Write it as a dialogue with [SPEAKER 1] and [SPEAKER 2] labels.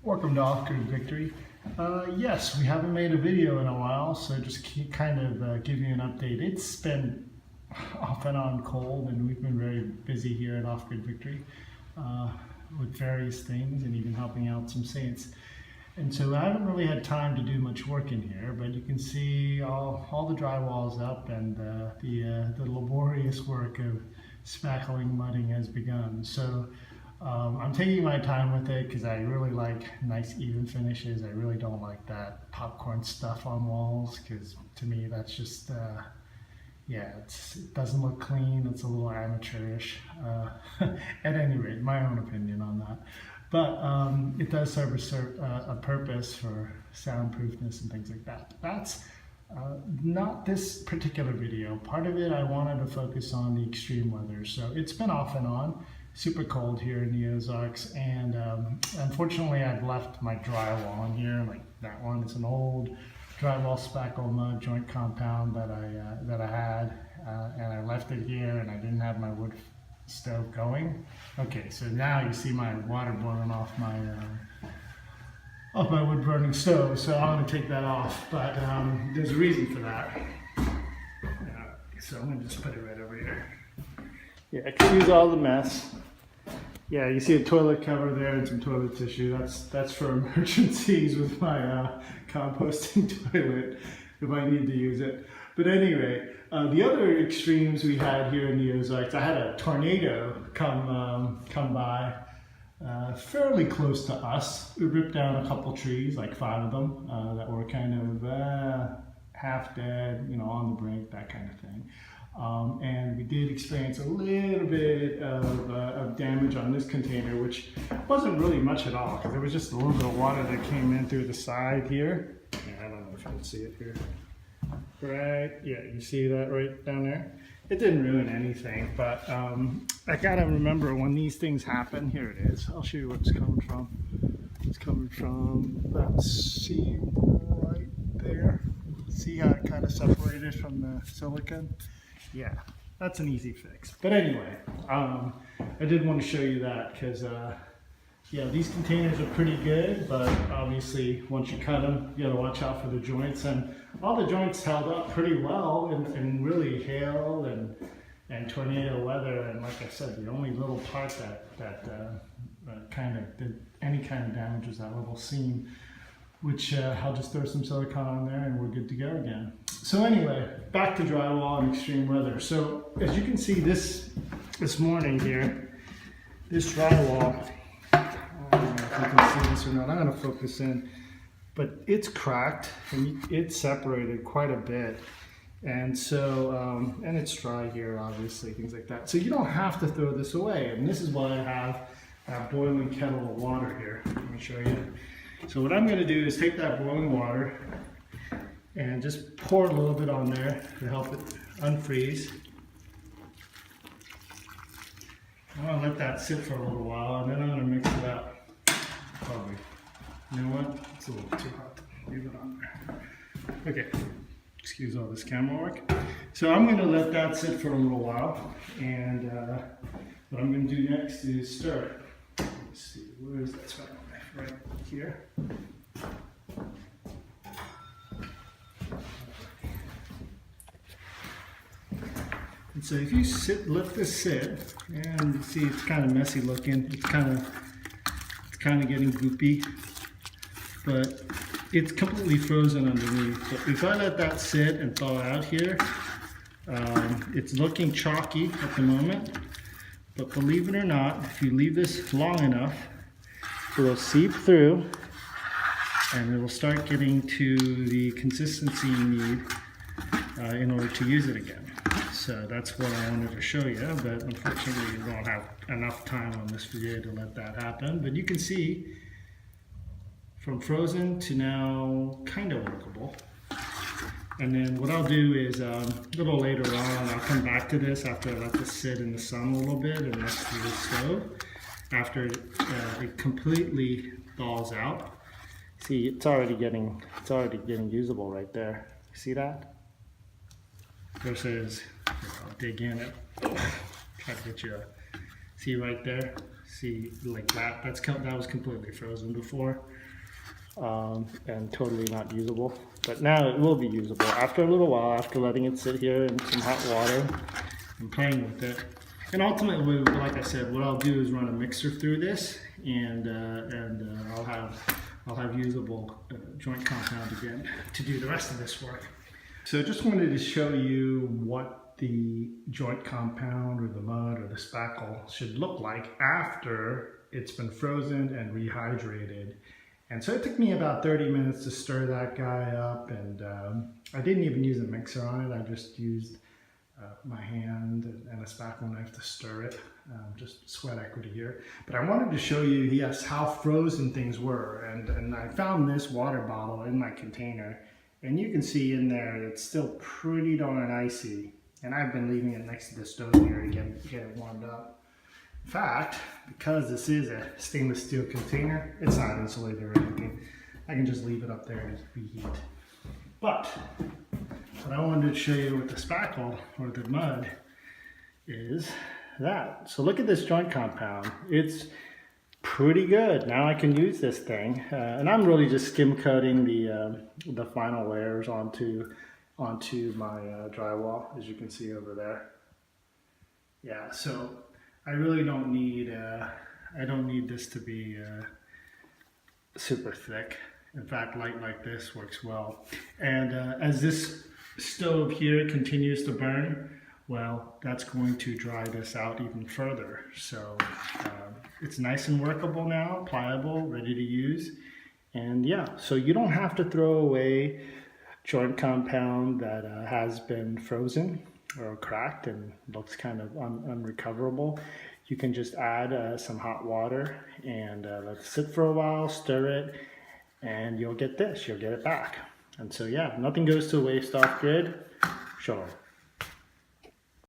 [SPEAKER 1] Welcome to Off-Grid Victory. Yes, we haven't made a video in a while, so just kind of give you an update. It's been off and on cold, and we've been very busy here at Off-Grid Victory with various things and even helping out some saints. And so I haven't really had time to do much work in here, but you can see all the drywall's up, and the laborious work of spackling mudding has begun. So I'm taking my time with it because I really like nice even finishes. I really don't like that popcorn stuff on walls because to me that's just, yeah, it doesn't look clean. It's a little amateurish. At any rate, my own opinion on that. But it does serve a purpose for soundproofness and things like that. That's not this particular video. Part of it I wanted to focus on the extreme weather. So it's been off and on. Super cold here in the Ozarks, and unfortunately I've left my drywall in here, like that one. It's an old drywall spackle mud joint compound that I had, and I left it here, and I didn't have my wood stove going. Okay, so now you see my water boiling off my wood burning stove, so I'm going to take that off, but there's a reason for that. So I'm going to just put it right over here. Yeah, excuse all the mess. Yeah, you see a toilet cover there and some toilet tissue. That's for emergencies with my composting toilet if I need to use it. But anyway, the other extremes we had here in the Ozarks, I had a tornado come by fairly close to us. It ripped down a couple trees, like 5 of them, that were kind of half dead, you know, on the brink, that kind of thing. And we did experience a little bit of damage on this container, which wasn't really much at all, because there was just a little bit of water that came in through the side here. Yeah, I don't know if you can see it here. Right, yeah, you see that right down there? It didn't ruin anything, but I gotta remember when these things happen, here it is. I'll show you where it's coming from. It's coming from that seam right there. See how it kind of separated from the silicone? Yeah, that's an easy fix. But anyway, I did want to show you that because, yeah, these containers are pretty good, but obviously once you cut them, you got to watch out for the joints. And all the joints held up pretty well in really hail and tornado weather. And like I said, the only little part that kind of did any kind of damage was that little seam, which I'll just throw some silicone on there and we're good to go again. So anyway, back to drywall and extreme weather. So as you can see this morning here, this drywall, I don't know if you can see this or not, I'm gonna focus in, but it's cracked and it's separated quite a bit. And so, and it's dry here, obviously, things like that. So you don't have to throw this away. And this is why I have a boiling kettle of water here. Let me show you. So what I'm going to do is take that boiling water and just pour a little bit on there to help it unfreeze. I'm going to let that sit for a little while, and then I'm going to mix it up. Probably. You know what? It's a little too hot. Leave it on there. Okay. Excuse all this camera work. So I'm going to let that sit for a little while, and what I'm going to do next is stir it. Let's see, where is that spot? Right here. And so if you let this sit, and you see it's kind of messy looking, it's kind of getting goopy, but it's completely frozen underneath. So if I let that sit and thaw out here, it's looking chalky at the moment, but believe it or not, if you leave this long enough, it will seep through and it will start getting to the consistency you need in order to use it again. So that's what I wanted to show you, but unfortunately you don't have enough time on this video to let that happen. But you can see from frozen to now kind of workable. And then what I'll do is a little later on, I'll come back to this after I let this sit in the sun a little bit and next to the stove. After it completely thaws out. See, it's already getting usable right there. See that? Versus, I'll dig in it. Try to get you a, see right there? See, like that was completely frozen before, and totally not usable. But now it will be usable after a little while, after letting it sit here in some hot water and playing with it. And ultimately, like I said, what I'll do is run a mixer through this, and I'll have usable joint compound again to do the rest of this work. So I just wanted to show you what the joint compound or the mud or the spackle should look like after it's been frozen and rehydrated. And so it took me about 30 minutes to stir that guy up, and I didn't even use a mixer on it. I just used my hand and a spackle knife to stir it. Just sweat equity here. But I wanted to show you, yes, how frozen things were. And I found this water bottle in my container, and you can see in there it's still pretty darn icy. And I've been leaving it next to the stove here to get it warmed up. In fact, because this is a stainless steel container, it's not insulated or anything. I can just leave it up there and reheat. But what I wanted to show you with the spackle or the mud is that. So look at this joint compound. It's pretty good. Now I can use this thing, and I'm really just skim coating the final layers onto my drywall, as you can see over there. Yeah, so I really don't need I don't need this to be super thick. In fact, light like this works well. And as this stove here continues to burn, well, that's going to dry this out even further. So it's nice and workable now, pliable, ready to use. And yeah, so you don't have to throw away joint compound that has been frozen or cracked and looks kind of unrecoverable. You can just add some hot water and let it sit for a while, stir it, and you'll get this, you'll get it back. And so yeah, nothing goes to waste off grid. Sure.